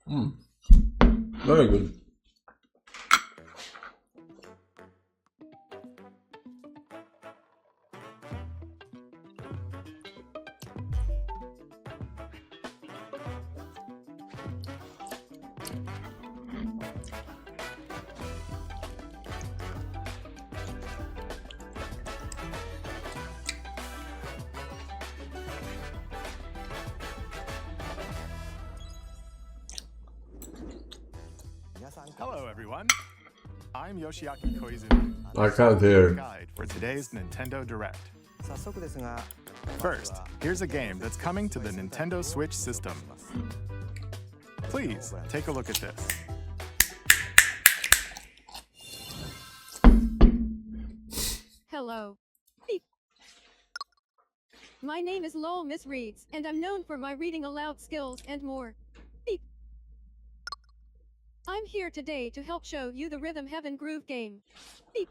Very good. Hello, everyone. I'm Yoshiaki Koizumi. I can't hear. Guide for today's Nintendo Direct. First, here's a game that's coming to the Nintendo Switch system. Please take a look at this. Hello. Beep. My name is Lowell Miss Reeds, and I'm known for my reading aloud skills and more. Beep. I'm here today to help show you the Rhythm Heaven Groove game. Beep.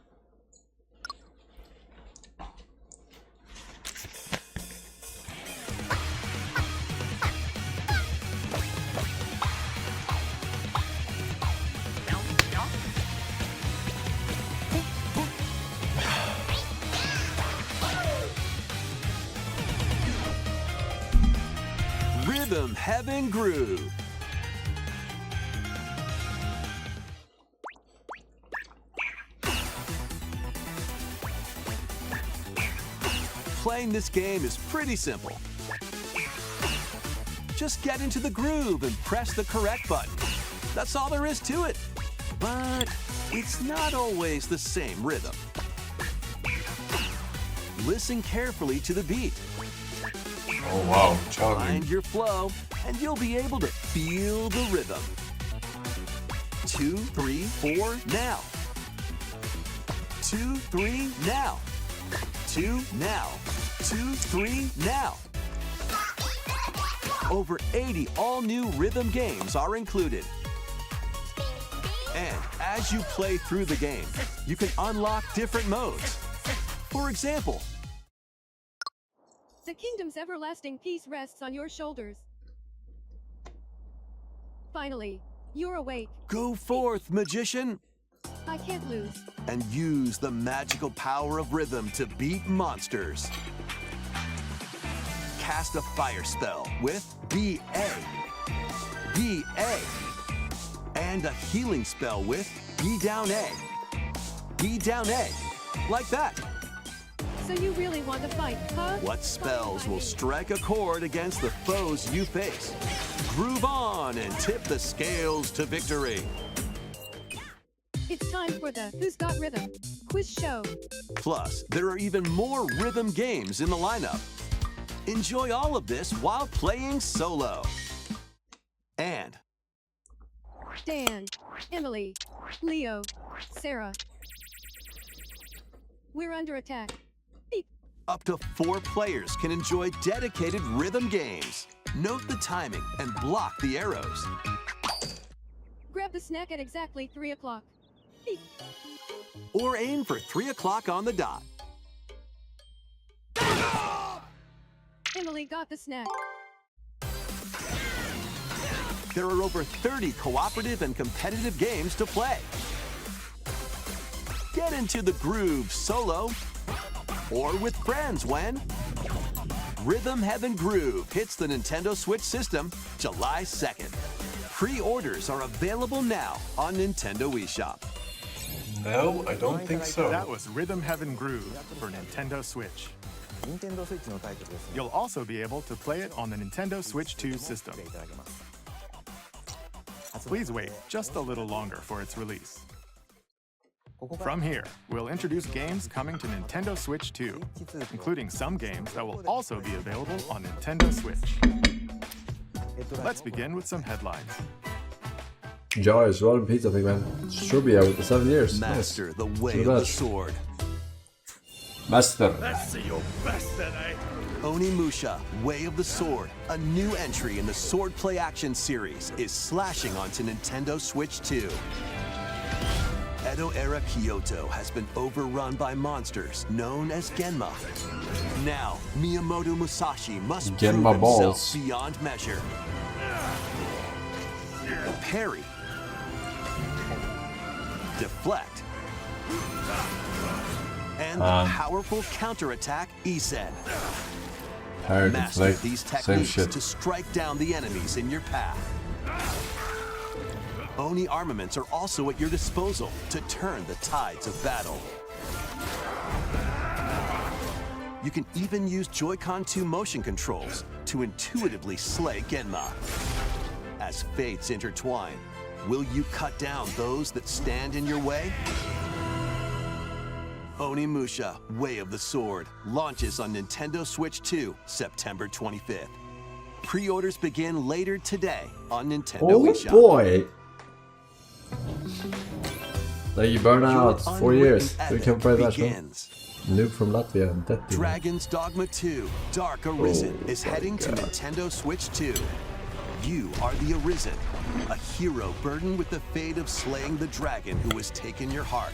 Rhythm Heaven Groove. Playing this game is pretty simple. Just get into the groove and press the correct button. That's all there is to it. But it's not always the same rhythm. Listen carefully to the beat. Oh wow, jogging. Find your flow, and you'll be able to feel the rhythm. 2, 3, 4, now. 2, 3, now. 2, now. 2, 3, now. Over 80 all-new rhythm games are included. And as you play through the game, you can unlock different modes. For example, The kingdom's everlasting peace rests on your shoulders. Finally, you're awake. go forth, magician, I can't lose. and use the magical power of rhythm to beat monsters. Cast a fire spell with BA, BA, and a healing spell with B down A, B down A, like that. So you really want to fight, huh? What spells will strike a chord against the foes you face? Groove on and tip the scales to victory. It's time for the Who's Got Rhythm quiz show. Plus, there are even more rhythm games in the lineup. Enjoy all of this while playing solo. And Dan, Emily, Leo, Sarah. We're under attack. Beep. up to 4 players can enjoy dedicated rhythm games. Note the timing and block the arrows. Grab the snack at exactly 3 o'clock. Beep. Or aim for 3 o'clock on the dot. Emily got the snack. There are over 30 cooperative and competitive games to play. Get into the groove solo or with friends when Rhythm Heaven Groove hits the Nintendo Switch system July 2nd. Pre-orders are available now on Nintendo eShop. No, I don't think so. That was Rhythm Heaven Groove for Nintendo Switch. You'll also be able to play it on the Nintendo Switch 2 system. Please wait just a little longer for its release. From here, we'll introduce games coming to Nintendo Switch 2, including some games that will also be available on Nintendo Switch. Let's begin with some headlines. Joy's Rolling Pizza Pigman. Should be out for 7 years. Master Nice. the way Too of the much. sword. Master. Let's see your best today. Onimusha, Way of the Sword, a new entry in the Sword Play Action series, is slashing onto Nintendo Switch 2. Edo-era Kyoto has been overrun by monsters known as Genma. Now, Miyamoto Musashi must prove Genma himself balls. beyond measure. parry, deflect, and the powerful counterattack Isen. Parry, Master deflect, these same techniques shit. to strike down the enemies in your path. Oni armaments are also at your disposal to turn the tides of battle. You can even use Joy-Con 2 motion controls to intuitively slay Genma. As fates intertwine, will you cut down those that stand in your way? Onimusha, Way of the Sword, launches on Nintendo Switch 2, September 25th. Pre-orders begin later today on Nintendo Oh eShop. boy! Like you burn out Your 4 years. unwritten You can play epic that one. begins. Noob from Latvia. That thing. Dragon's Dogma 2, Dark Arisen Oh is my heading to God. Nintendo Switch 2. You are the Arisen, a hero burdened with the fate of slaying the dragon who has taken your heart.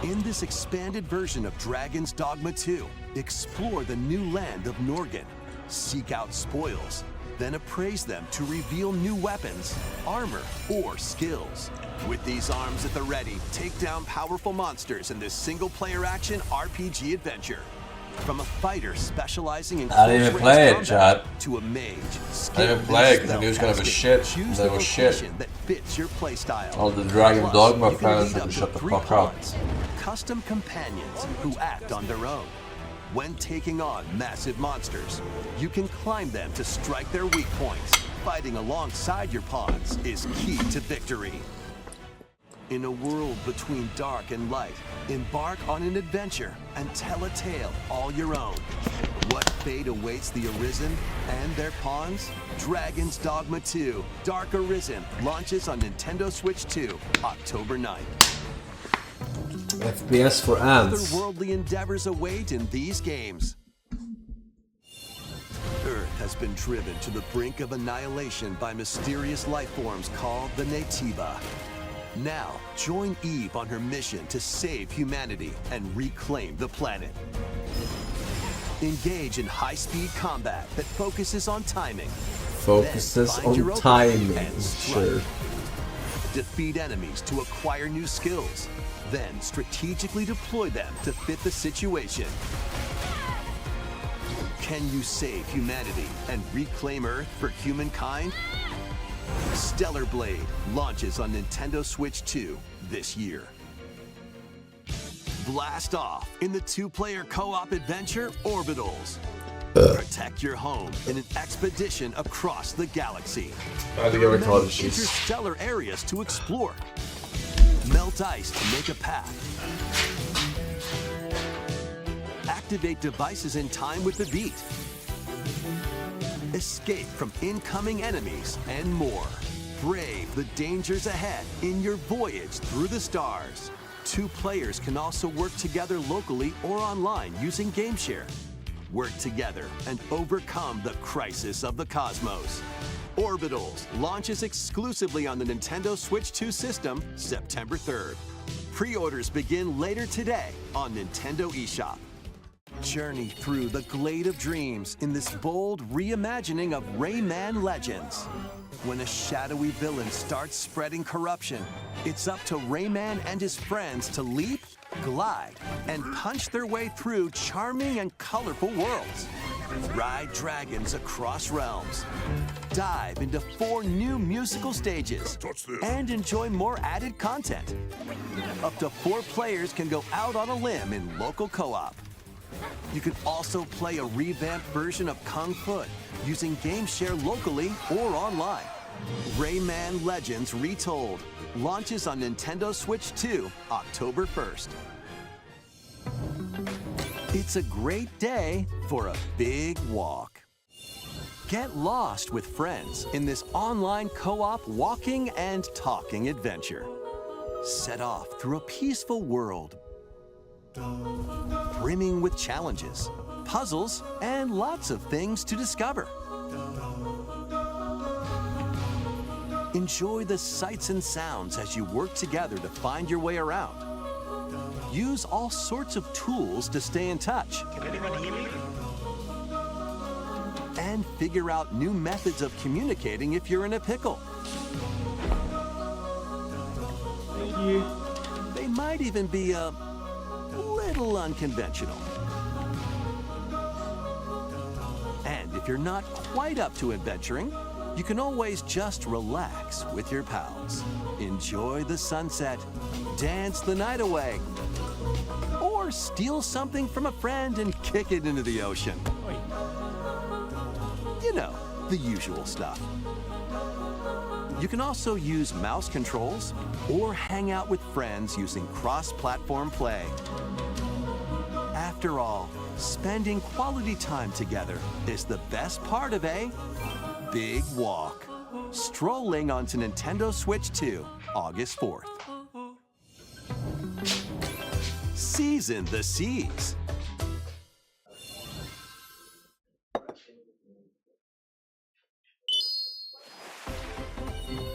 In this expanded version of Dragon's Dogma 2, explore the new land of Norgan, seek out spoils, then appraise them to reveal new weapons, armor, or skills. With these arms at the ready, take down powerful monsters in this single-player action RPG adventure. From a fighter specializing in I didn't even play it, combat chat. to a mage, I didn't even play it because I knew it was gonna be shit. Choose That the was shit. location that fits your playstyle. All the Dragon Plus, Dogma you can fans lead had up to shut the 3 fuck up. pawns, custom companions who act on their own. When taking on massive monsters, you can climb them to strike their weak points. Fighting alongside your pawns is key to victory. In a world between dark and light, embark on an adventure and tell a tale all your own. What fate awaits the Arisen and their pawns? Dragon's Dogma 2, Dark Arisen, launches on Nintendo Switch 2, October 9th. FPS for ants. Otherworldly endeavors await in these games. Earth has been driven to the brink of annihilation by mysterious life forms called the Natiba. Now, join Eve on her mission to save humanity and reclaim the planet. Engage in high-speed combat that focuses on timing. Focuses Then find your on opening timing. and strike. Sure. Defeat enemies to acquire new skills, then strategically deploy them to fit the situation. Can you save humanity and reclaim Earth for humankind? Stellar Blade launches on Nintendo Switch 2 this year. Blast off in the 2-player co-op adventure Orbitals. Protect your home in an expedition across the galaxy. I think I There are recall many this shit. interstellar areas to explore. Melt ice to make a path. Activate devices in time with the beat. Escape from incoming enemies and more. Brave the dangers ahead in your voyage through the stars. 2 players can also work together locally or online using GameShare. Work together and overcome the crisis of the cosmos. Orbitals launches exclusively on the Nintendo Switch 2 system September 3rd. Pre-orders begin later today on Nintendo eShop. Journey through the Glade of Dreams in this bold reimagining of Rayman Legends. When a shadowy villain starts spreading corruption, it's up to Rayman and his friends to leap, glide, and punch their way through charming and colorful worlds. Ride dragons across realms. Dive into 4 new musical stages. And enjoy more added content. Up to 4 players can go out on a limb in local co-op. You can also play a revamped version of Kung Fu using GameShare locally or online. Rayman Legends Retold launches on Nintendo Switch 2, October 1st. It's a great day for a big walk. Get lost with friends in this online co-op walking and talking adventure. Set off through a peaceful world brimming with challenges, puzzles, and lots of things to discover. Enjoy the sights and sounds as you work together to find your way around. Use all sorts of tools to stay in touch. and figure out new methods of communicating if you're in a pickle. Thank you. They might even be a little unconventional. And if you're not quite up to adventuring, you can always just relax with your pals. Enjoy the sunset, dance the night away, or steal something from a friend and kick it into the ocean. Oi. You know, the usual stuff. You can also use mouse controls or hang out with friends using cross-platform play. After all, spending quality time together is the best part of a big walk. Strolling onto Nintendo Switch 2, August 4th. Season the seas.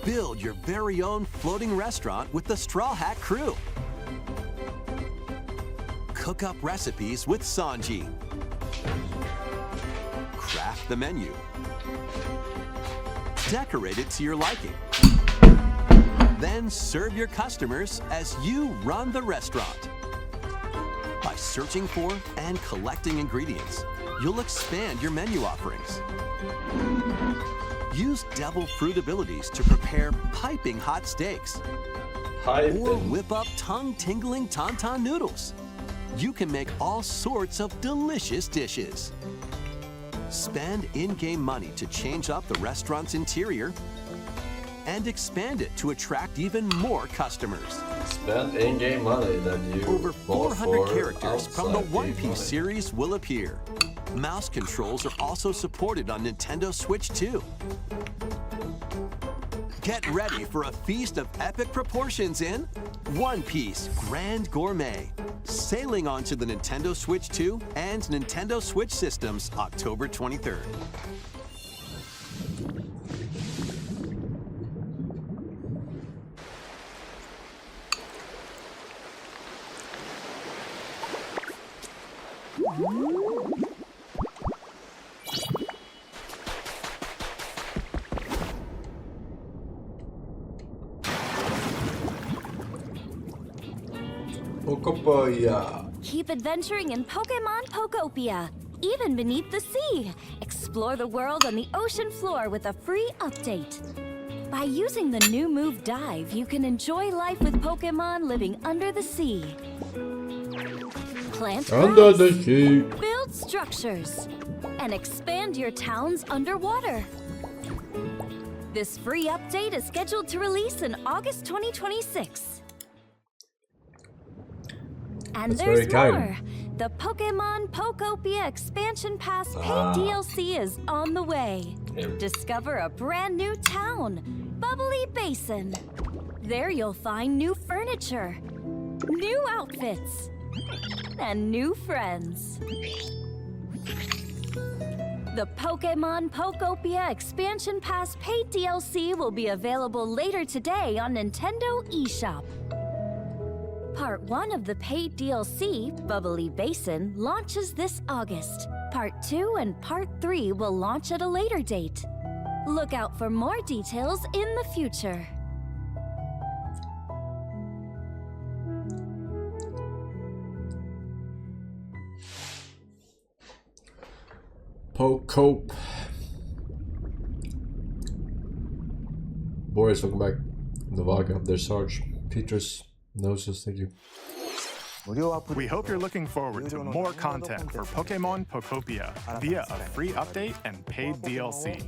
Build your very own floating restaurant with the Straw Hat crew. Cook up recipes with Sanji. Craft the menu. Decorate it to your liking. Then serve your customers as you run the restaurant. By searching for and collecting ingredients, you'll expand your menu offerings. Use devil fruit abilities to prepare piping hot steaks. Or whip up tongue-tingling tauntaun noodles. You can make all sorts of delicious dishes. Spend in-game money to change up the restaurant's interior and expand it to attract even more customers. Spend in-game money that you Over bought 400 for characters from the outside One game Piece money. series will appear. Mouse controls are also supported on Nintendo Switch 2. Get ready for a feast of epic proportions in One Piece Grand Gourmet, sailing onto the Nintendo Switch 2 and Nintendo Switch systems October 23rd. Pocopoya. Keep adventuring in Pokemon Pokopia, even beneath the sea. Explore the world on the ocean floor with a free update. By using the new move Dive, you can enjoy life with Pokemon living under the sea. Plant Under the grass, sea. build structures, and expand your towns underwater. This free update is scheduled to release in August 2026. And That's very there's kind. more. The Pokemon Pokopia Expansion Pass paid DLC is on the way. Yep. Discover a brand new town, Bubbly Basin. There you'll find new furniture, new outfits, and new friends. The Pokemon Pokopia Expansion Pass paid DLC will be available later today on Nintendo eShop. Part 1 of the paid DLC, Bubbly Basin, launches this August. Part 2 and Part 3 will launch at a later date. Look out for more details in the future. Pocope. Boris, welcome back. Navaga, there's Sarge. Petrus, Noses, thank you. We hope you're looking forward to more content for Pokemon Pokopia via a free update and paid DLC.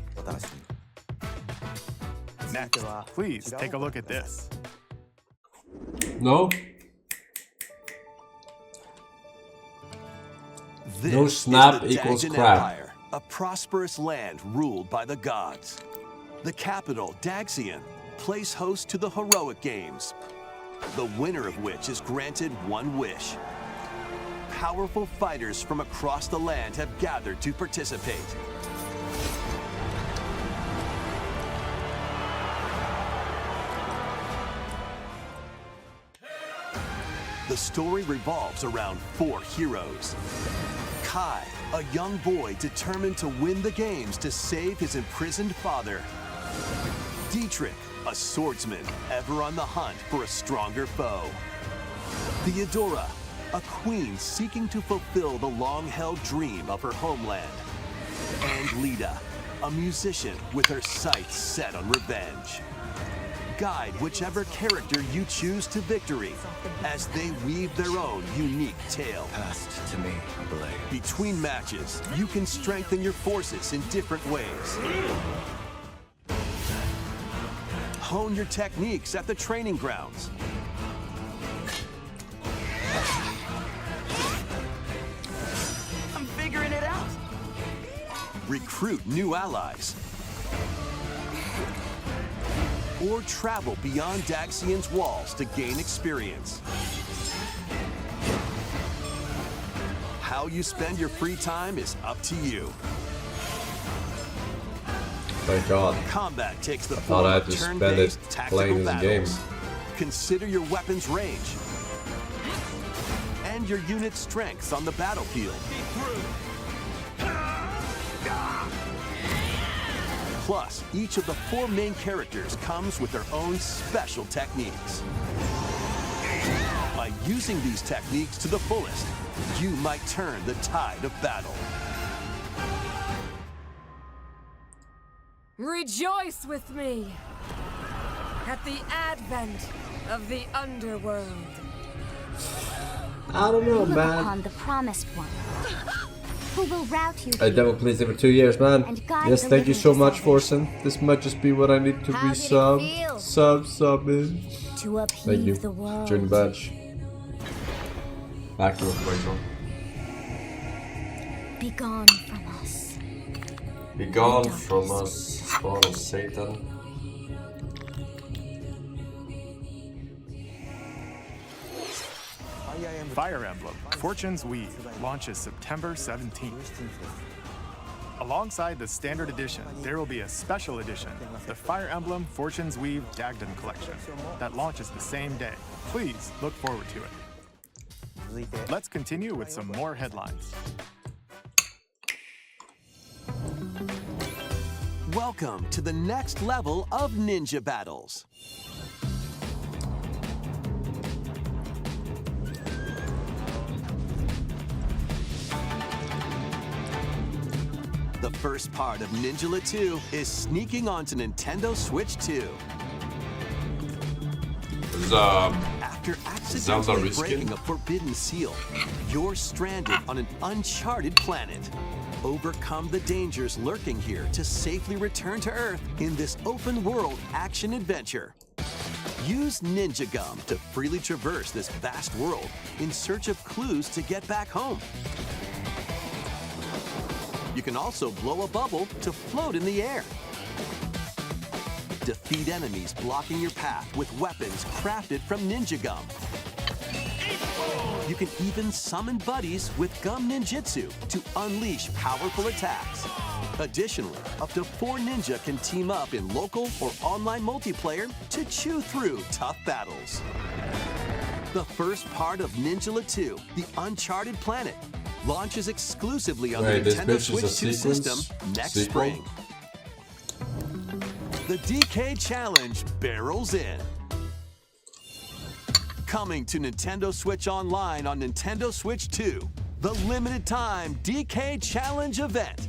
Next, please take a look at this. No? This No is snap the equals Dagen crap. Empire, a prosperous land ruled by the gods. The capital, Daxian, plays host to the heroic games, the winner of which is granted one wish. Powerful fighters from across the land have gathered to participate. The story revolves around 4 heroes: Kai, A young boy determined to win the games to save his imprisoned father. Dietrich, a swordsman ever on the hunt for a stronger foe. Theodora, a queen seeking to fulfill the long-held dream of her homeland. And Lita, a musician with her sights set on revenge. Guide whichever character you choose to victory as they weave their own unique tale. Passed to me a blade. Between matches, you can strengthen your forces in different ways. Hone your techniques at the training grounds. I'm figuring it out. Recruit new allies. Or travel beyond Daxian's walls to gain experience. How you spend your free time is up to you. Thank God. Combat takes the thought form I had of to spend turn-based it tactical playing this game. battles. Consider your weapon's range and your unit's strengths on the battlefield. Plus, each of the 4 main characters comes with their own special techniques. By using these techniques to the fullest, you might turn the tide of battle. Rejoice with me at the advent of the underworld. I don't know, Look man. upon the promised one, who will rout you I devil plays every 2 years, man. And guide Yes, the thank you living so to much, salvation. Forsen. This might just be what I need to How did it resub. feel? Sub in. to Thank you. upheave the world. Join the badge. Back to it, Be gone from us. Be gone from us, spawn of Satan. Fire Emblem Fortune's Weave launches September 17th. Alongside the standard edition, there will be a special edition, the Fire Emblem Fortune's Weave Dagden Collection, that launches the same day. Please look forward to it. Let's continue with some more headlines. Welcome to the next level of ninja battles. The first part of Ninja 2 is sneaking onto Nintendo Switch 2. After accidentally breaking a forbidden seal, you're stranded on an uncharted planet. Overcome the dangers lurking here to safely return to Earth in this open-world action-adventure. Use Ninja Gum to freely traverse this vast world in search of clues to get back home. You can also blow a bubble to float in the air. Defeat enemies blocking your path with weapons crafted from Ninja Gum. You can even summon buddies with Gum Ninjutsu to unleash powerful attacks. Additionally, up to 4 ninja can team up in local or online multiplayer to chew through tough battles. The first part of Ninja 2, The Uncharted Planet, launches exclusively on the Nintendo Switch 2 system next spring. The DK Challenge barrels in. Coming to Nintendo Switch Online on Nintendo Switch 2, the limited time DK Challenge event.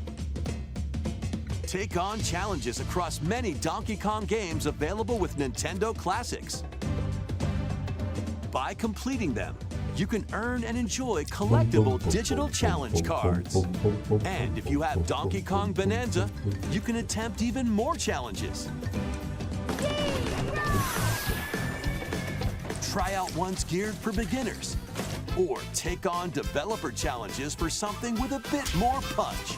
Take on challenges across many Donkey Kong games available with Nintendo Classics. By completing them, you can earn and enjoy collectible digital challenge cards. And if you have Donkey Kong Bonanza, you can attempt even more challenges. Try out ones geared for beginners, or take on developer challenges for something with a bit more punch.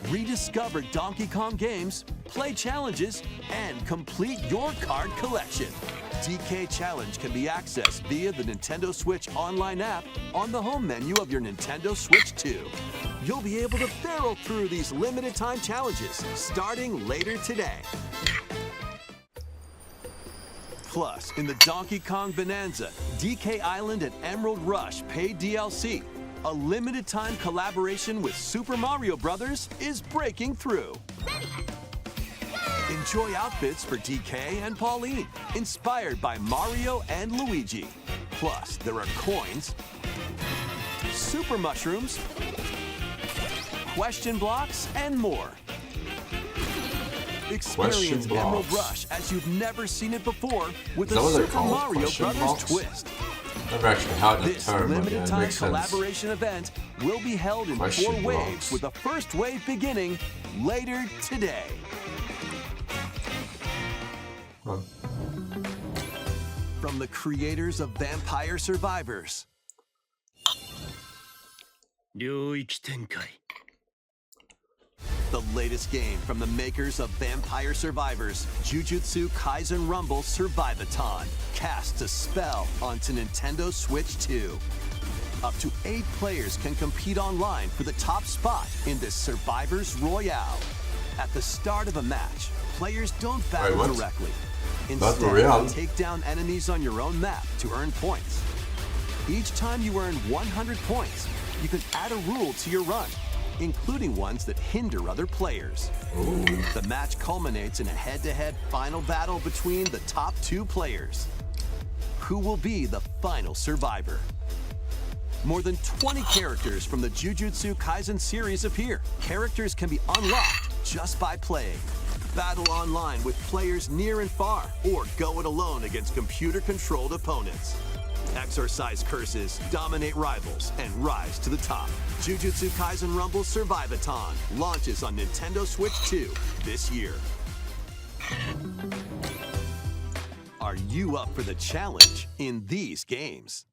Rediscover Donkey Kong games, play challenges, and complete your card collection. DK Challenge can be accessed via the Nintendo Switch Online app on the home menu of your Nintendo Switch 2. You'll be able to barrel through these limited time challenges starting later today. Plus, in the Donkey Kong Bonanza, DK Island and Emerald Rush paid DLC, a limited-time collaboration with Super Mario Bros. Is breaking through. Enjoy outfits for DK and Pauline, inspired by Mario and Luigi. Plus, there are coins, super mushrooms, question blocks, and more. Experience Emerald Rush as you've never seen it before with a Super Mario Bros. Twist. Never actually had that This term, but yeah, it limited-time makes sense. collaboration event will be held in 4 Question waves, blocks. with the first wave beginning later today. Huh. From the creators of Vampire Survivors, the latest game from the makers of Vampire Survivors, Jujutsu Kaisen Rumble Survivathon, casts a spell onto Nintendo Switch 2. Up to 8 players can compete online for the top spot in this Survivors Royale. At the start of a match, players don't battle what? directly. Battle Royale? Instead, take down enemies on your own map to earn points. Each time you earn 100 points, you can add a rule to your run, including ones that hinder other players. Ooh. The match culminates in a head-to-head final battle between the top 2 players. Who will be the final survivor? More than 20 characters from the Jujutsu Kaisen series appear. Characters can be unlocked just by playing. Battle online with players near and far, or go it alone against computer-controlled opponents. Exorcise curses, dominate rivals, and rise to the top. Jujutsu Kaisen Rumble Survivathon launches on Nintendo Switch 2 this year. Are you up for the challenge in these games?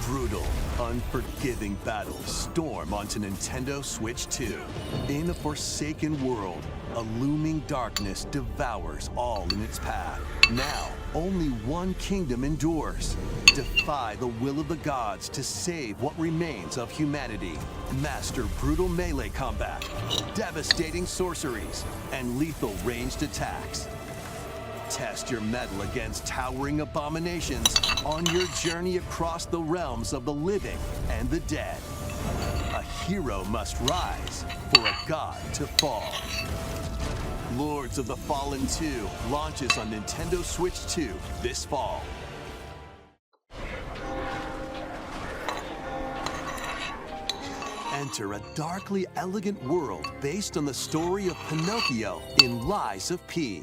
Brutal, unforgiving battles storm onto Nintendo Switch 2. In a forsaken world, a looming darkness devours all in its path. Now, only one kingdom endures. Defy the will of the gods to save what remains of humanity. Master brutal melee combat, devastating sorceries, and lethal ranged attacks. Test your mettle against towering abominations on your journey across the realms of the living and the dead. A hero must rise for a god to fall. Lords of the Fallen 2 launches on Nintendo Switch 2 this fall. Enter a darkly elegant world based on the story of Pinocchio in Lies of P.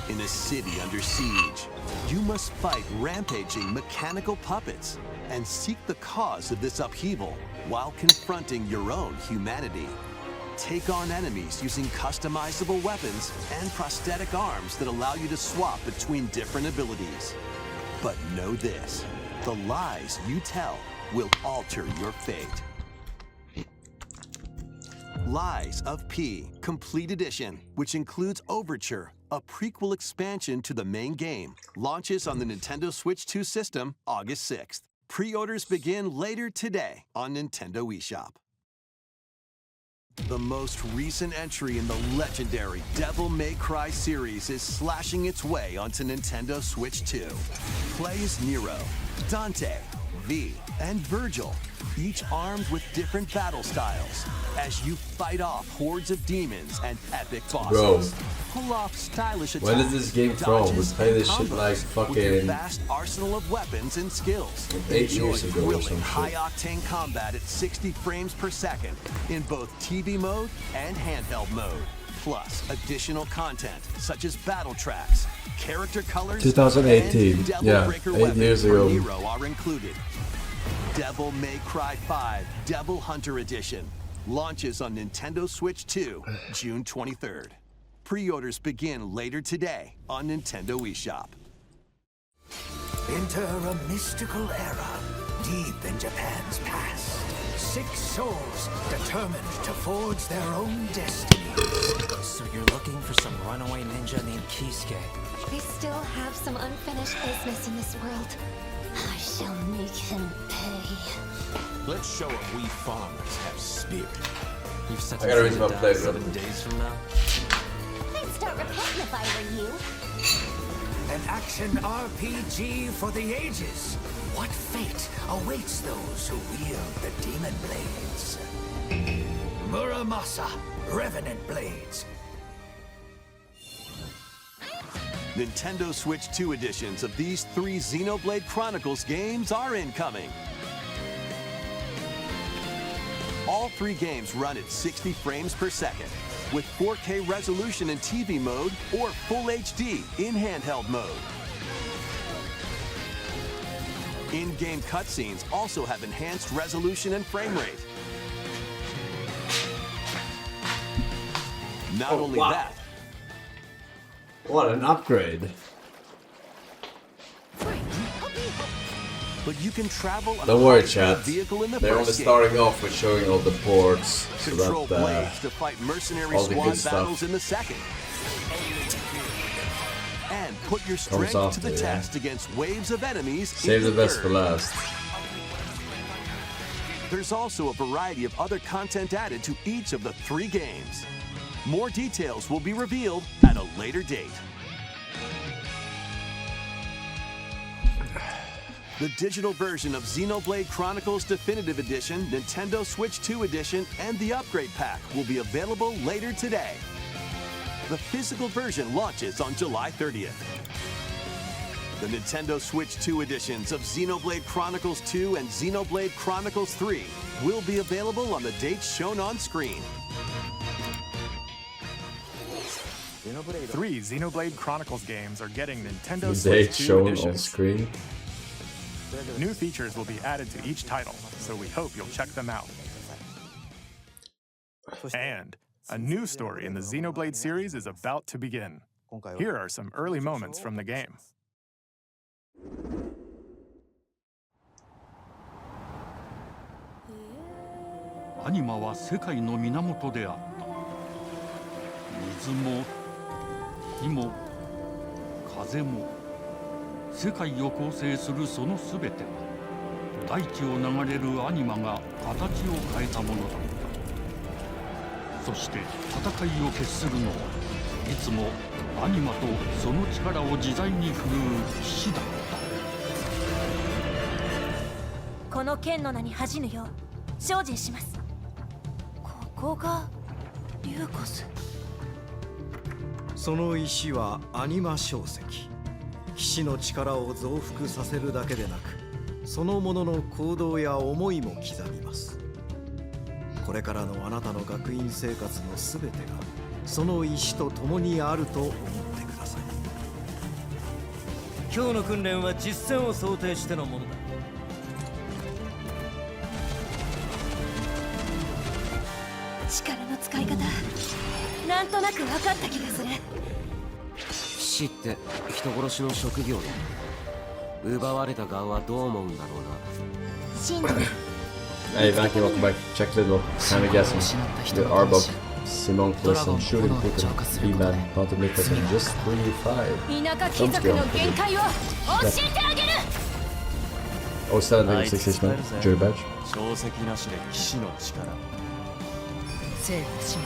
In a city under siege, you must fight rampaging mechanical puppets and seek the cause of this upheaval while confronting your own humanity. Take on enemies using customizable weapons and prosthetic arms that allow you to swap between different abilities. But know this, the lies you tell will alter your fate. Lies of P Complete Edition, which includes Overture, a prequel expansion to the main game, launches on the Nintendo Switch 2 system August 6th. Pre-orders begin later today on Nintendo eShop. The most recent entry in the legendary Devil May Cry series is slashing its way onto Nintendo Switch 2. Play as Nero, Dante, V, and Virgil, each armed with different battle styles, as you fight off hordes of demons and epic bosses. Bro. Pull off stylish attacks, When is this game from? We dodges, played and this shit combos like with your fucking vast arsenal of weapons and skills. 8 years ago or Thrilling, some shit. high-octane combat at 60 frames per second in both TV mode and handheld mode. Plus, additional content such as battle tracks, character colors, 2018. and Devil Yeah, Breaker 8 weapons years for ago. Nero are included. Devil May Cry 5 Devil Hunter Edition launches on Nintendo Switch 2 June 23rd. Pre-orders begin later today on Nintendo eShop. Enter a mystical era deep in Japan's past. 6 souls determined to forge their own destiny. So you're looking for some runaway ninja named Kisuke. I still have some unfinished business in this world. I shall make him pay. Let's show what we farmers have spirit. You've set I gotta read my play, bro. 7 days from now. I'd start repenting if I were you. An action RPG for the ages. What fate awaits those who wield the demon blades. Muramasa, Revenant Blades. Nintendo Switch 2 editions of these 3 Xenoblade Chronicles games are incoming. All 3 games run at 60 frames per second, with 4K resolution in TV mode or Full HD in handheld mode. In-game cutscenes also have enhanced resolution and frame rate. Not only that, what an upgrade. but you can travel on Don't a worry, high-speed chat. vehicle in the They're only first game. starting off with showing all the ports, so Control that blades to fight mercenary all the squad good stuff battles in the second. And put your strength after, to the yeah. test against waves of enemies save in the best for third. last. There's also a variety of other content added to each of the 3 games. More details will be revealed at a later date. The digital version of Xenoblade Chronicles Definitive Edition, Nintendo Switch 2 Edition, and the Upgrade Pack will be available later today. The physical version launches on July 30th. The Nintendo Switch 2 editions of Xenoblade Chronicles 2 and Xenoblade Chronicles 3 will be available on the dates shown on screen. 3 Xenoblade Chronicles games are getting Nintendo The Switch date 2 shown on editions. screen. New features will be added to each title, so we hope you'll check them out. And a new story in the Xenoblade series is about to begin. Here are some early moments from the game. アニマは世界の源であった。水も火も風も世界を構成するそのすべては大地を流れるアニマが形を変えたものだった。そして戦いを決するのはいつもアニマとその力を自在に振るう騎士だった。この剣の名に恥じぬよう精進します。ここがリューコス。その石はアニマ小石。騎士の力を増幅させるだけでなく、そのものの行動や思いも刻みます。これからのあなたの学院生活のすべてがその石と共にあると思ってください。今日の訓練は実戦を想定してのものだ。力の使い方、なんとなく分かった気がする。騎士って人殺しの職業だ。奪われた側はどう思うんだろうな。信じ Hey, Vanky, welcome back. Check little. Kinda guessing. The Arbok, Simon Plus, and Shooting People, B-Man, Quantum Nicholas, and just 3-5. 田舎貴族の限界を教えてあげる。Oh, 766 man. Jury badge. 小石なしで騎士の力。生と死も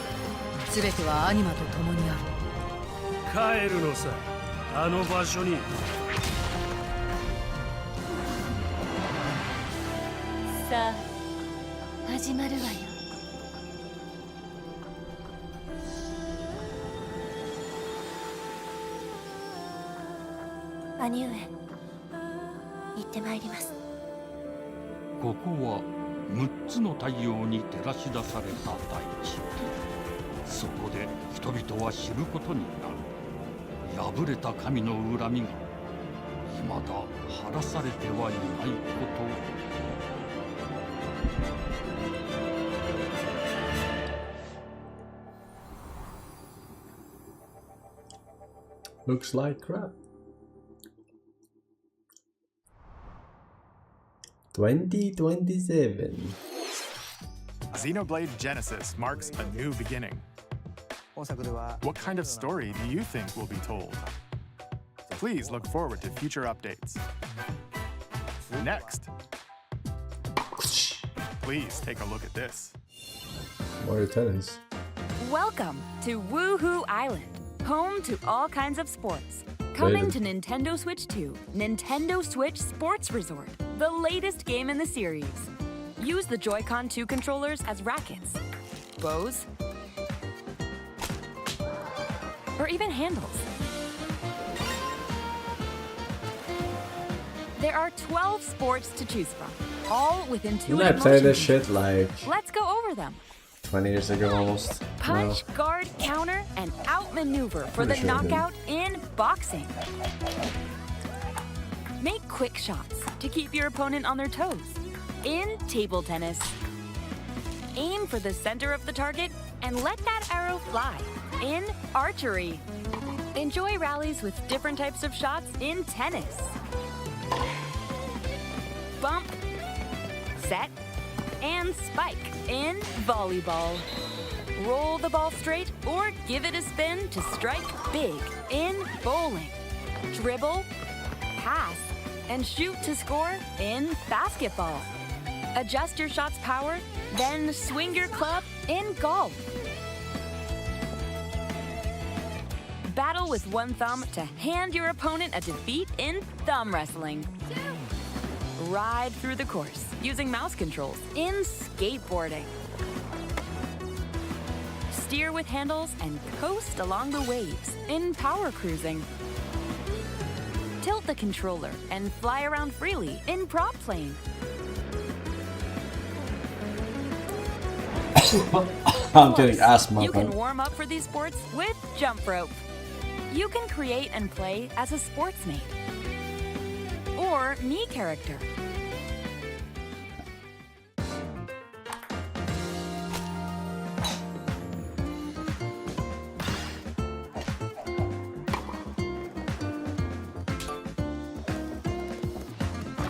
全てはアニマと共にある。帰るのさ、あの場所に。さあ始まるわよ。兄上、行ってまいります。ここは6つの太陽に照らし出された大地。そこで人々は知ることになる。敗れた神の恨みが未だ晴らされてはいないこと。Looks like crap. 2027. Xenoblade Genesis marks a new beginning. What kind of story do you think will be told? Please look forward to future updates. Next, please take a look at this. Mario Tennis. Welcome to Woohoo Island, home to all kinds of sports. Coming to Nintendo Switch 2, Nintendo Switch Sports Resort. the latest game in the series. Use the Joy-Con 2 controllers as rackets, bows, or even handles. There are 12 sports to choose from, all with intuitive Didn't I play this motion. shit like Let's go over them. 20 years ago almost? Punch, guard, counter, and outmaneuver for the Pretty sure I did. knockout in boxing. Make quick shots to keep your opponent on their toes. In table tennis, aim for the center of the target and let that arrow fly. In archery, enjoy rallies with different types of shots in tennis. Bump, set, and spike in volleyball. Roll the ball straight or give it a spin to strike big in bowling. Dribble, pass, and shoot to score in basketball. Adjust your shot's power, then swing your club in golf. Battle with one thumb to hand your opponent a defeat in thumb wrestling. Ride through the course using mouse controls in skateboarding. Steer with handles and coast along the waves in power cruising. Tilt the controller and fly around freely in prop plane. I'm getting asthma. You can warm up for these sports with jump rope. You can create and play as a sportsmate or me character.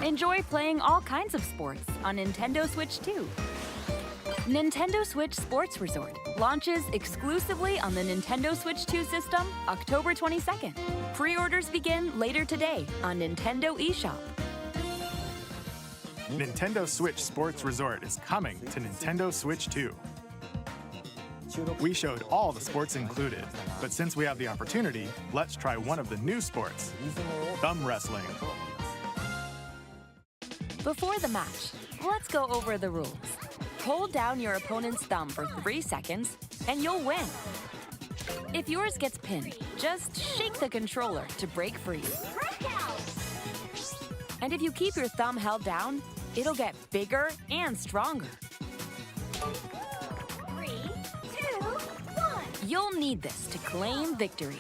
Enjoy playing all kinds of sports on Nintendo Switch 2. Nintendo Switch Sports Resort launches exclusively on the Nintendo Switch 2 system October 22nd. Pre-orders begin later today on Nintendo eShop. Nintendo Switch Sports Resort is coming to Nintendo Switch 2. We showed all the sports included, but since we have the opportunity, let's try one of the new sports, thumb wrestling. Before the match, let's go over the rules. Hold down your opponent's thumb for 3 seconds, and you'll win. If yours gets pinned, just shake the controller to break free. And if you keep your thumb held down, it'll get bigger and stronger. 3, 2, 1. You'll need this to claim victory.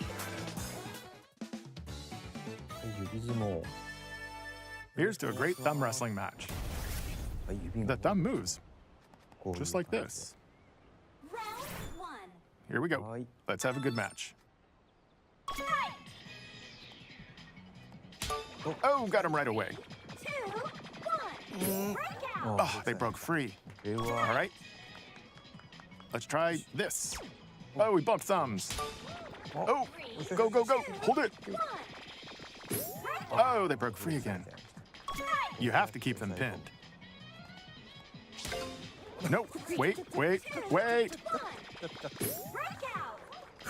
Here's to a great thumb wrestling match. The thumb moves, just like this. Round 1. Here we go. Let's have a good match. Oh, got him right away. 2, 1. Oh, they broke free. All right. Let's try this. Oh, we bumped thumbs. Oh, go, go, go. Hold it. Oh, they broke free again. You have to keep them pinned. No, wait, wait, wait.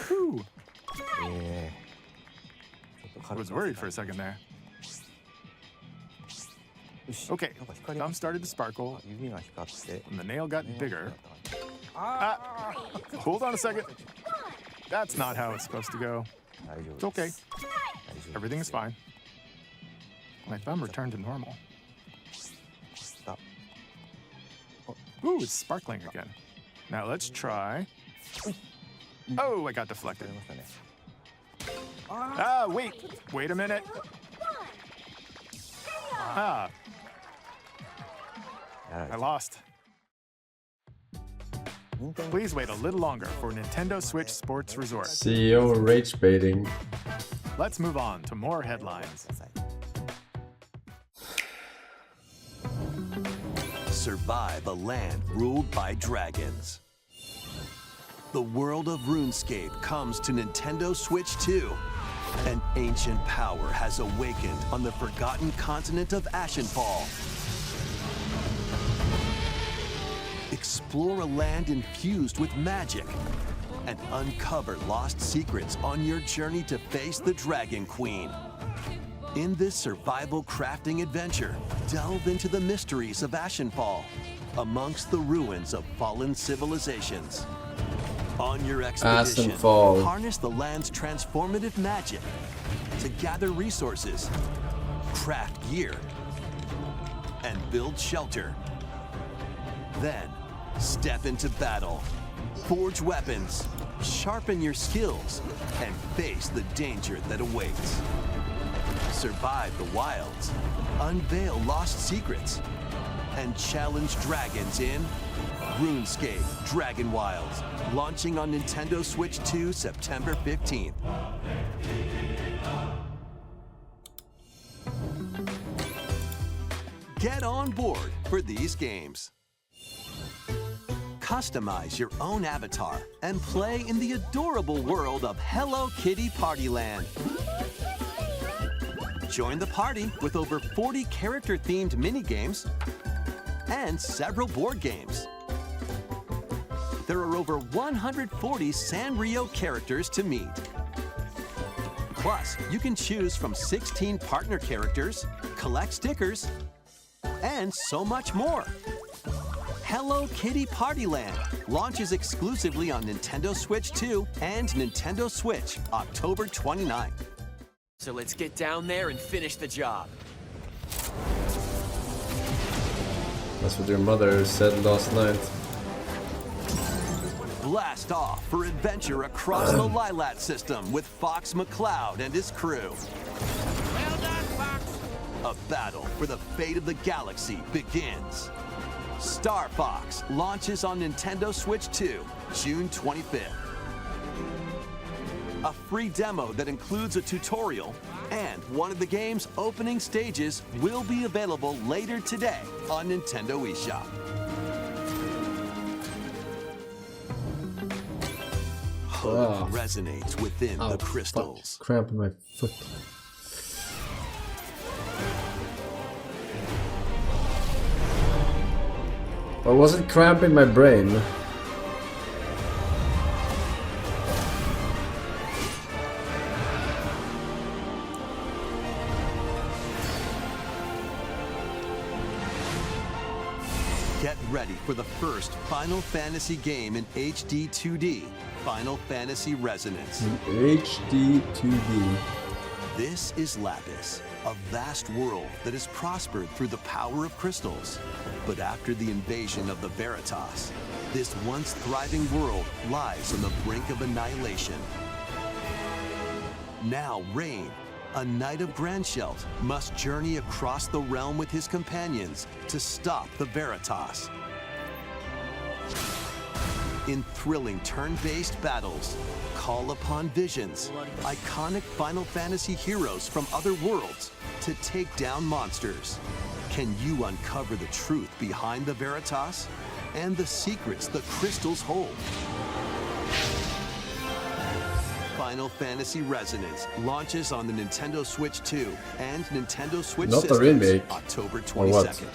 Whew. I was worried for a second there. Okay, thumb started to sparkle, and the nail got bigger. Ah, hold on a second. That's not how it's supposed to go. It's okay. Everything is fine. My thumb returned to normal. Ooh, it's sparkling again. Now let's try. Oh, I got deflected. Ah, wait a minute. Ah, I lost. Please wait a little longer for Nintendo Switch Sports Resort. CEO rage baiting. Let's move on to more headlines. Survive a land ruled by dragons. The world of RuneScape comes to Nintendo Switch 2. An ancient power has awakened on the forgotten continent of Ashenfall. Explore a land infused with magic and uncover lost secrets on your journey to face the Dragon Queen. In this survival crafting adventure, delve into the mysteries of Ashenfall, amongst the ruins of fallen civilizations. On your expedition, Ashenfall. harness the land's transformative magic to gather resources, craft gear, and build shelter. Then, step into battle, forge weapons, sharpen your skills, and face the danger that awaits. Survive the wilds, unveil lost secrets, and challenge dragons in RuneScape Dragon Wilds, launching on Nintendo Switch 2 September 15th. Get on board for these games. Customize your own avatar and play in the adorable world of Hello Kitty Partyland. Join the party with over 40 character-themed mini-games and several board games. There are over 140 Sanrio characters to meet. Plus, you can choose from 16 partner characters, collect stickers, and so much more. Hello Kitty Partyland launches exclusively on Nintendo Switch 2 and Nintendo Switch October 29th. So let's get down there and finish the job. That's what your mother said last night. Blast off for adventure across the Lilat system with Fox McCloud and his crew. Well done, Fox. A battle for the fate of the galaxy begins. Star Fox launches on Nintendo Switch 2, June 25th. A free demo that includes a tutorial and one of the game's opening stages will be available later today on Nintendo eShop. Hope resonates within the crystals. Fuck. Cramp in my foot. Or was it cramp in my brain? Get ready for the first Final Fantasy game in HD 2D, Final Fantasy Resonance. HD 2D. This is Lapis, a vast world that has prospered through the power of crystals. But after the invasion of the Veritas, this once thriving world lies on the brink of annihilation. Now Rain, a knight of Grandshelt, must journey across the realm with his companions to stop the Veritas. In thrilling turn-based battles, call upon visions, iconic Final Fantasy heroes from other worlds to take down monsters. Can you uncover the truth behind the Veritas and the secrets the crystals hold? Final Fantasy Resonance launches on the Nintendo Switch 2 and Nintendo Switch Not systems the remake, October or what? 22nd.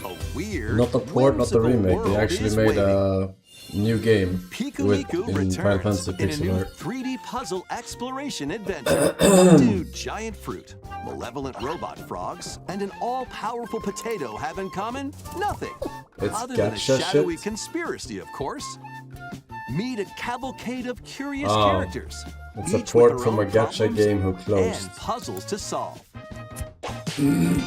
A weird, Not the port, not the whimsical remake. They world actually is made waiting. a new game Piku with Miku in Final returns Fantasy in a pixel new art. 3D puzzle exploration adventure. Do giant fruit, malevolent robot frogs, and an all-powerful potato have in common? Nothing. It's Other than a gacha shadowy shit? conspiracy, of course. Meet a cavalcade of curious Oh, characters. it's a each with port their from own a gacha problems game who closed. and puzzles to solve.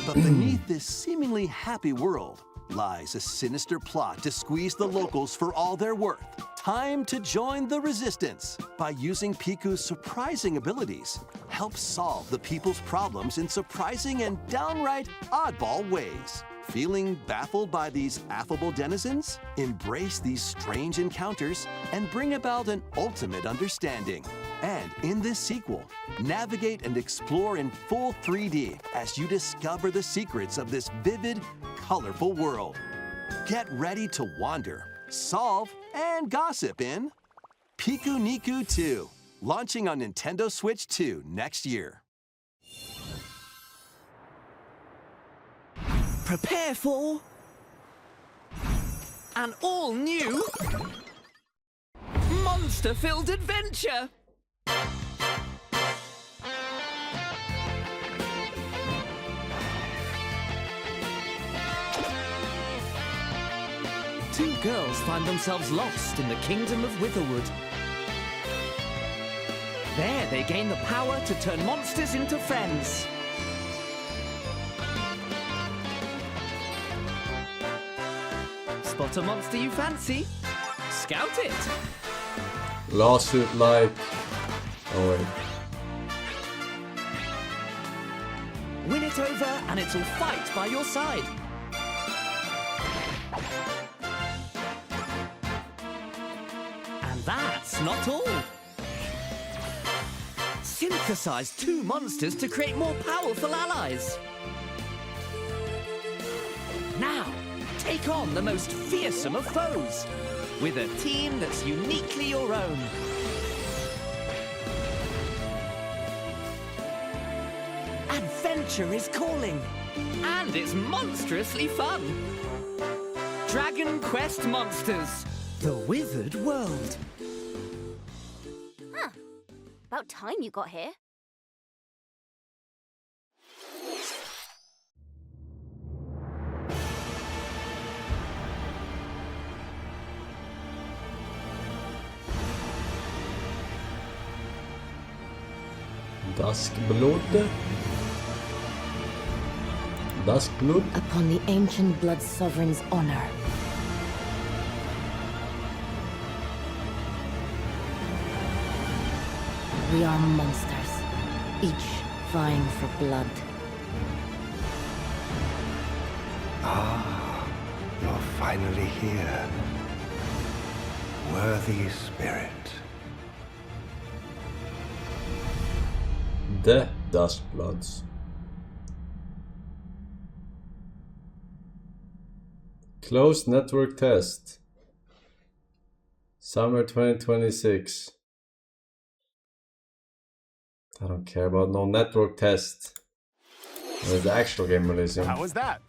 But beneath this seemingly happy world lies a sinister plot to squeeze the locals for all they're worth. Time to join the resistance. By using Piku's surprising abilities, help solve the people's problems in surprising and downright oddball ways. Feeling baffled by these affable denizens? Embrace these strange encounters and bring about an ultimate understanding. And in this sequel, navigate and explore in full 3D as you discover the secrets of this vivid, colorful world. Get ready to wander, solve, and gossip in Piku Niku 2, launching on Nintendo Switch 2 next year. Prepare for an all-new monster-filled adventure. two girls find themselves lost in the kingdom of Witherwood. There, they gain the power to turn monsters into friends. Spot a monster you fancy? Scout it! Lawsuit like... Oh wait. Win it over and it'll fight by your side. And that's not all. Synthesize two monsters to create more powerful allies. Now, take on the most fearsome of foes with a team that's uniquely your own. Adventure is calling, and it's monstrously fun. Dragon Quest Monsters, the Withered World. Huh. About time you got here. Duskblood? Duskblood? Upon the ancient blood sovereign's honor. We are monsters, each vying for blood. Ah, you're finally here. Worthy spirit. The Duskbloods. Closed network test. Summer 2026. I don't care about no network test. There's the actual game releasing. How was that?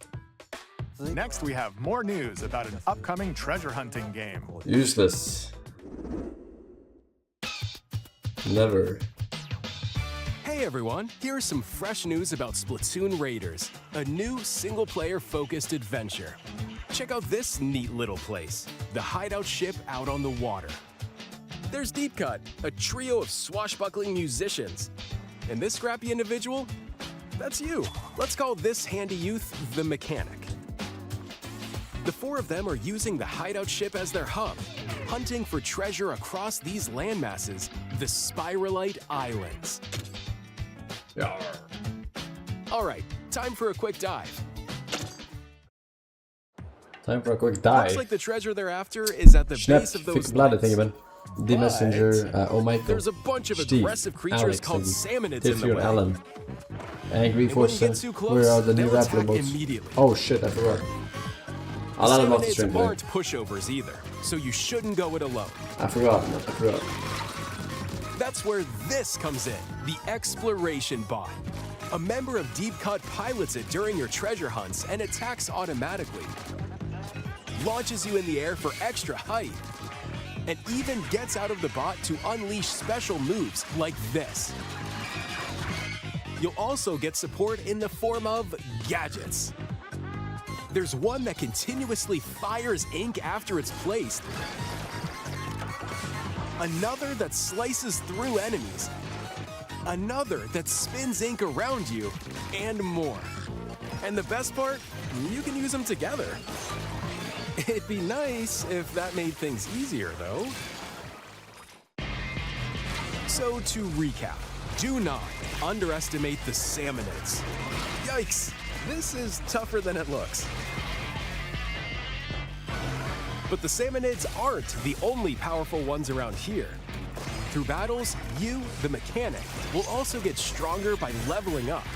Next, we have more news about an upcoming treasure hunting game. Useless. Never. Hey everyone, here's some fresh news about Splatoon Raiders, a new single-player focused adventure. Check out this neat little place, the hideout ship out on the water. There's Deep Cut, a trio of swashbuckling musicians. And this scrappy individual? That's you. Let's call this handy youth the Mechanic. The four of them are using the hideout ship as their hub, hunting for treasure across these landmasses, the Spiralite Islands. Yarr. All right, time for a quick dive. Time for a quick dive. Looks like the treasure they're after is at the base of those bladet, lights. tänker man. The Messenger, Michael, There's a bunch of Steve, aggressive creatures Alex, called salmonids in the Tiffy way. and Alan. Angry And when you Forsen. get too close, Where are the new they'll Raptor attack boats? immediately. Oh shit, I forgot. Alla hade måste Salmonids stream today. aren't pushovers either, so you shouldn't go it alone. I forgot. That's where this comes in, the Exploration Bot. A member of Deep Cut pilots it during your treasure hunts and attacks automatically. Launches you in the air for extra height. And even gets out of the bot to unleash special moves like this. You'll also get support in the form of gadgets. There's one that continuously fires ink after it's placed. Another that slices through enemies. Another that spins ink around you, and more. And the best part, you can use them together. It'd be nice if that made things easier, though. So to recap, do not underestimate the salmonids. Yikes, this is tougher than it looks. But the salmonids aren't the only powerful ones around here. Through battles, you, the Mechanic, will also get stronger by leveling up.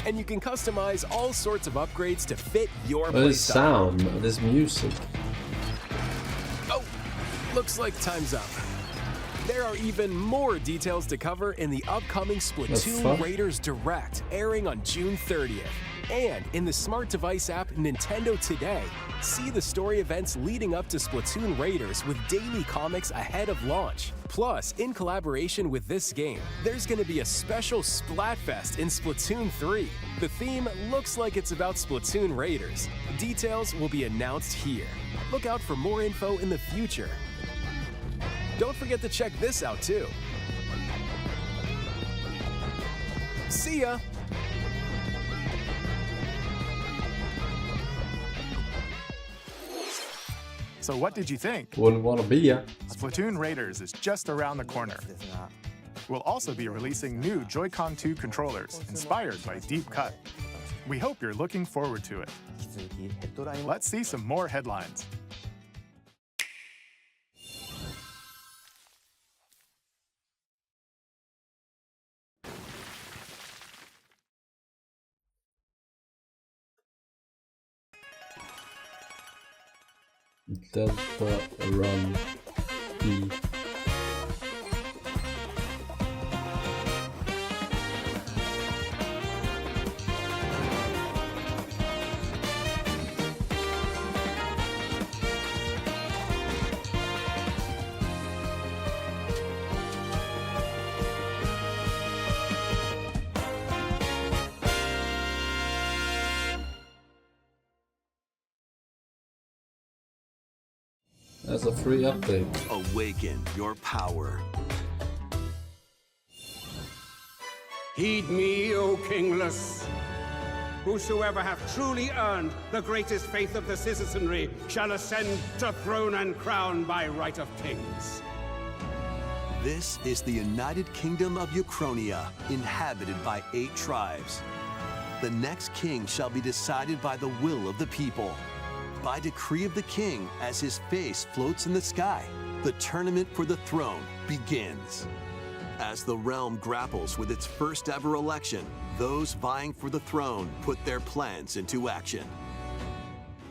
And you can customize all sorts of upgrades to fit your This playstyle. sound, this music. Oh, looks like time's up. There are even more details to cover in the upcoming Splatoon fuck? Raiders Direct, airing on June 30th. And in the smart device app Nintendo Today, see the story events leading up to Splatoon Raiders with daily comics ahead of launch. Plus, in collaboration with this game, there's going to be a special Splatfest in Splatoon 3. The theme looks like it's about Splatoon Raiders. Details will be announced here. Look out for more info in the future. Don't forget to check this out too. See ya! So what did you think? Wouldn't want to be ya. Splatoon Raiders is just around the corner. We'll also be releasing new Joy-Con 2 controllers inspired by Deep Cut. We hope you're looking forward to it. Let's see some more headlines. Delta Run E. That's a free update. Awaken your power. Heed me, O kingless. Whosoever hath truly earned the greatest faith of the citizenry shall ascend to throne and crown by right of kings. This is the United Kingdom of Uchronia, inhabited by 8 tribes. The next king shall be decided by the will of the people. By decree of the king, as his face floats in the sky, the tournament for the throne begins. As the realm grapples with its first ever election, those vying for the throne put their plans into action.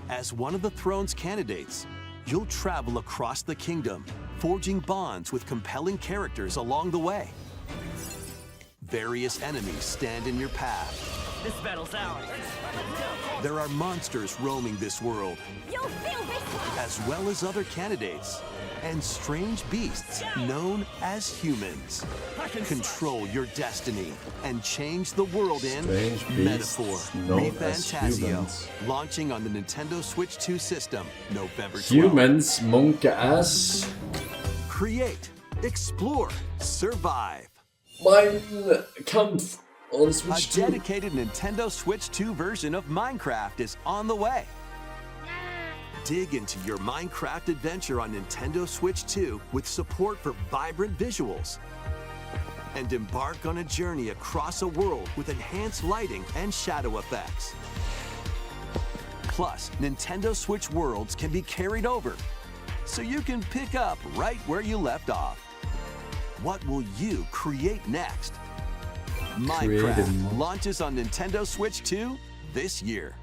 As one of the throne's candidates, you'll travel across the kingdom, forging bonds with compelling characters along the way. Various enemies stand in your path. This battle's ours. There are monsters roaming this world, You'll feel this! as well as other candidates, and strange beasts known as humans. Control your destiny and change the world in Strange beasts Metaphor known as ReFantazio, humans. launching on the Nintendo Switch 2 system November 12th. Humans, monkey ass. Create, explore, survive. Mein Kampf on A Switch 2. dedicated Nintendo Switch 2 version of Minecraft is on the way. Dig into your Minecraft adventure on Nintendo Switch 2 with support for vibrant visuals. And embark on a journey across a world with enhanced lighting and shadow effects. Plus, Nintendo Switch worlds can be carried over, so you can pick up right where you left off. What will you create next? Minecraft Creative. launches on Nintendo Switch 2 this year.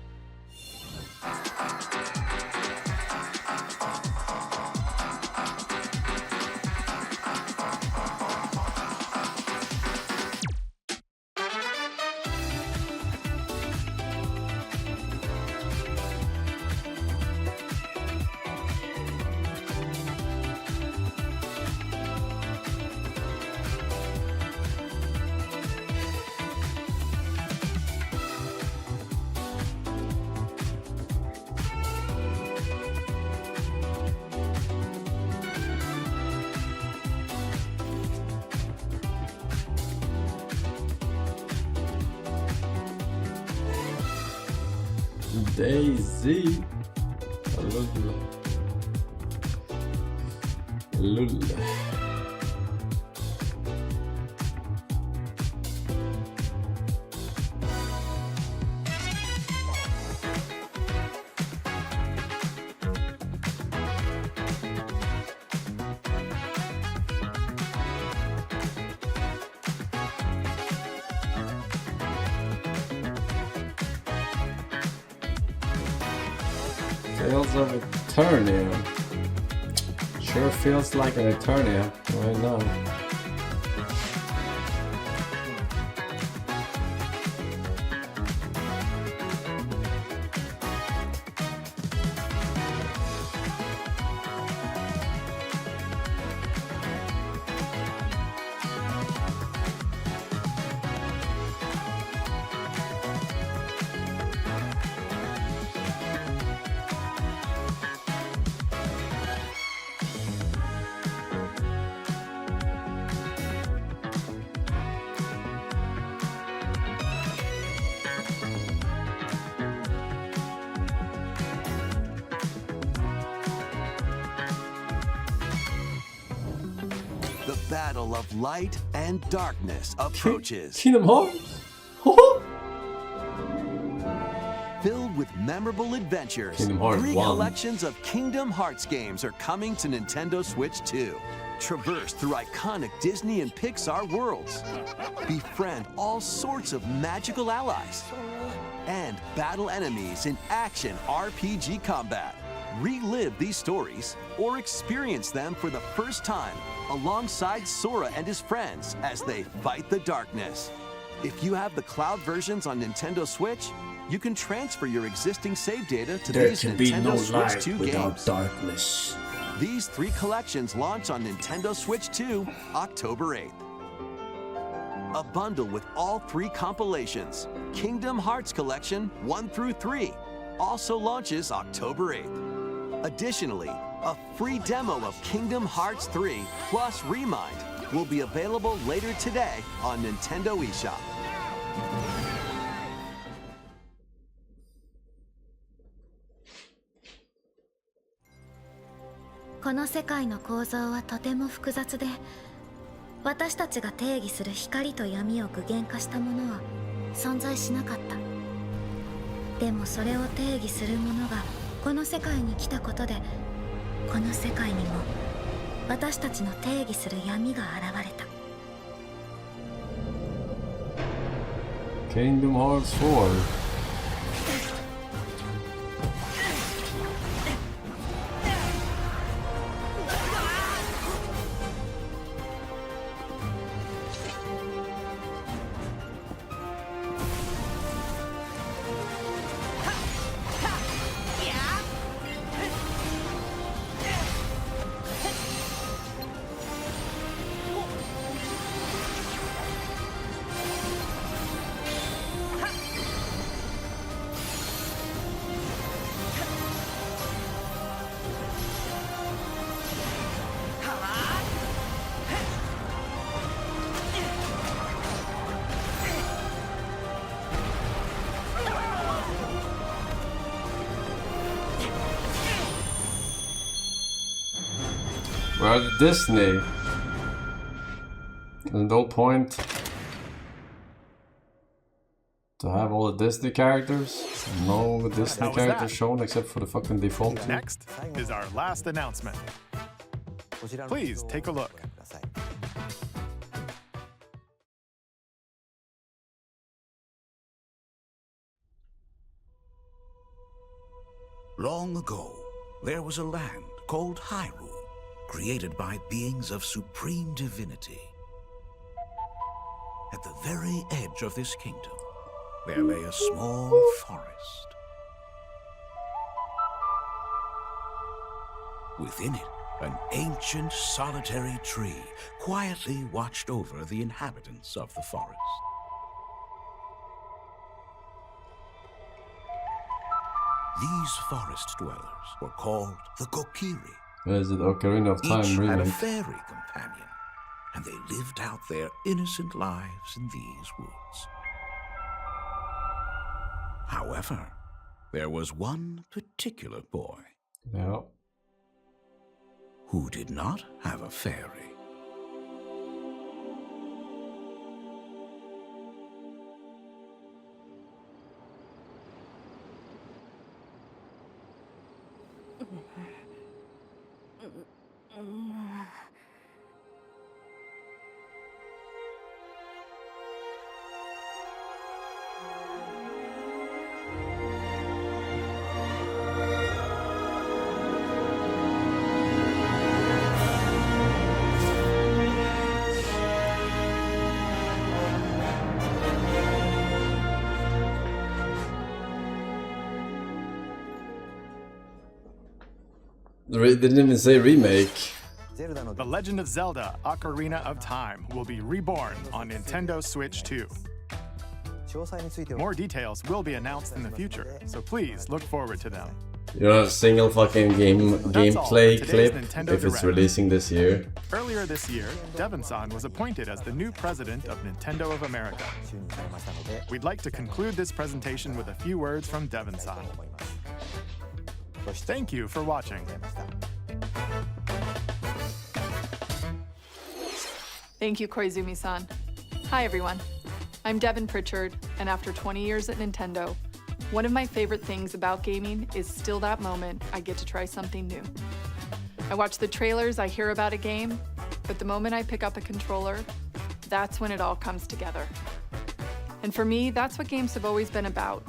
Daisy. Lul. Tales of Eternia. Sure feels like an Eternia right now. battle of light and darkness approaches. Kingdom Hearts? Filled with memorable adventures, Kingdom Hearts 3 1. collections of Kingdom Hearts games are coming to Nintendo Switch 2. Traverse through iconic Disney and Pixar worlds. Befriend all sorts of magical allies. And battle enemies in action RPG combat. Relive these stories or experience them for the first time alongside Sora and his friends as they fight the darkness. If you have the cloud versions on Nintendo Switch, you can transfer your existing save data to There these can be Nintendo no Switch light 2 without games. darkness. These 3 collections launch on Nintendo Switch 2 October 8th. A bundle with all 3 compilations, Kingdom Hearts Collection 1 through 3, also launches October 8th. Additionally, a free demo of Kingdom Hearts 3 plus Remind will be available later today on Nintendo eShop. この世界の構造はとても複雑で、私たちが定義する光と闇を具現化したものは存在しなかった。でもそれを定義するものがこの世界に来たことで、この世界にも私たちの定義する闇が現れた。Kingdom Hearts 4. We're at Disney. There's no point to have all the Disney characters. No Disney characters shown except for the fucking default. Next is our last announcement. Please take a look. Long ago, there was a land called Hyrule, created by beings of supreme divinity. At the very edge of this kingdom, there lay a small forest. Within it, an ancient solitary tree quietly watched over the inhabitants of the forest. These forest dwellers were called the Kokiri. Is it Ocarina of Time Each had a remake? fairy companion, and they lived out their innocent lives in these woods. However, there was one particular boy who did not have a fairy. They didn't even say remake. The Legend of Zelda: Ocarina of Time will be reborn on Nintendo Switch 2. More details will be announced in the future, so please look forward to them. You know, a single fucking gameplay today's clip Nintendo if it's Direct. releasing this year. Earlier this year, Devon-san was appointed as the new president of Nintendo of America. We'd like to conclude this presentation with a few words from Devon-san. Thank you for watching. Thank you, Koizumi-san. Hi, everyone. I'm Devin Pritchard, and after 20 years at Nintendo, one of my favorite things about gaming is still that moment I get to try something new. I watch the trailers, I hear about a game, but the moment I pick up a controller, that's when it all comes together. And for me, that's what games have always been about.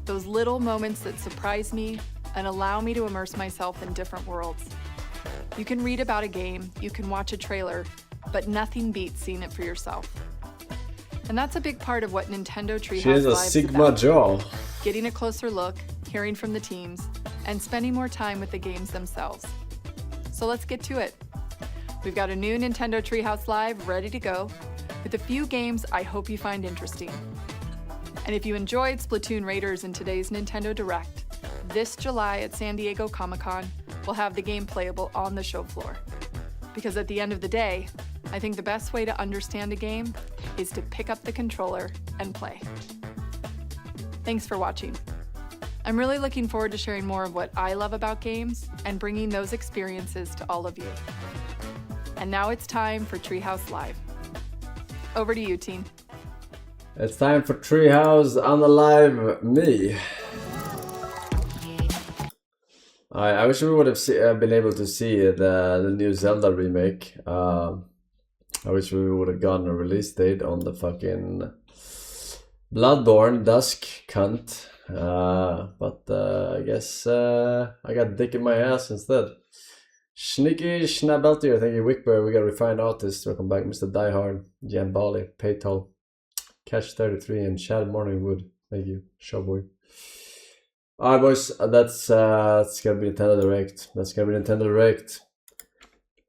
Those little moments that surprise me and allow me to immerse myself in different worlds. You can read about a game, you can watch a trailer, but nothing beats seeing it for yourself. And that's a big part of what Nintendo Treehouse She has a Live is Sigma about. jaw. Getting a closer look, hearing from the teams, and spending more time with the games themselves. So let's get to it. We've got a new Nintendo Treehouse Live ready to go, with a few games I hope you find interesting. And if you enjoyed Splatoon Raiders in today's Nintendo Direct, this July at San Diego Comic-Con, we'll have the game playable on the show floor. Because at the end of the day, I think the best way to understand a game is to pick up the controller and play. Thanks for watching. I'm really looking forward to sharing more of what I love about games and bringing those experiences to all of you. And now it's time for Treehouse Live. Over to you, team. It's time for Treehouse Unalive Me. I wish we would have been able to see the new Zelda remake. I wish we would have gotten a release date on the fucking Bloodborne Dusk cunt. But I guess I got dick in my ass instead. Sneaky Schnabeltier, thank you. Wickbear, we got Refined Artist, welcome back. Mr. Diehard, Jambali, Paytol, Catch 33, and Shad Morningwood, thank you. Showboy. Alright, boys, that's gonna be Nintendo Direct. That's gonna be Nintendo Direct.